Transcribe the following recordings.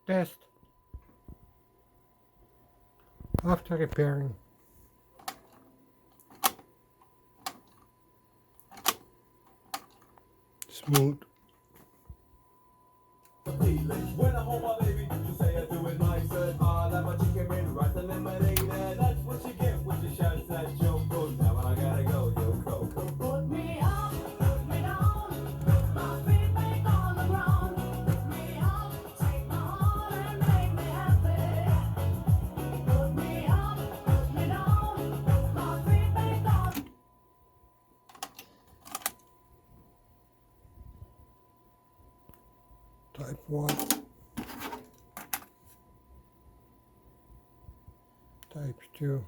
Test after repairing. Smooth. When I hold my baby, you say I do it nicer. I like my chicken with rice and lemonade. And that's what you get with the shots at Joko. Now I gotta go, Yoko. Put me up, put me down, put my feet back on the ground. Put me up, take my heart and make me happy. Put me up, put me down, put my feet back on. Type 1. Type 2.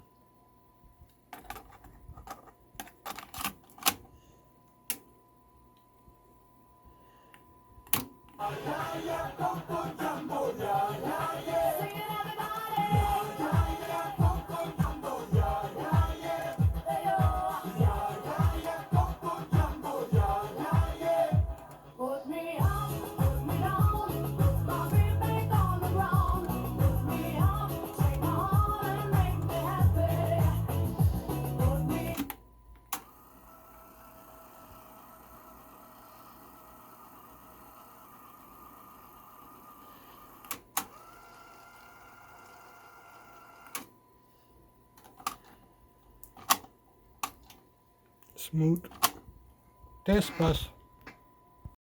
Sing it, everybody. Put me up, put me down, put my feet back on the ground. Put me up, take my heart and make me happy. Put me Smooth. Test pass.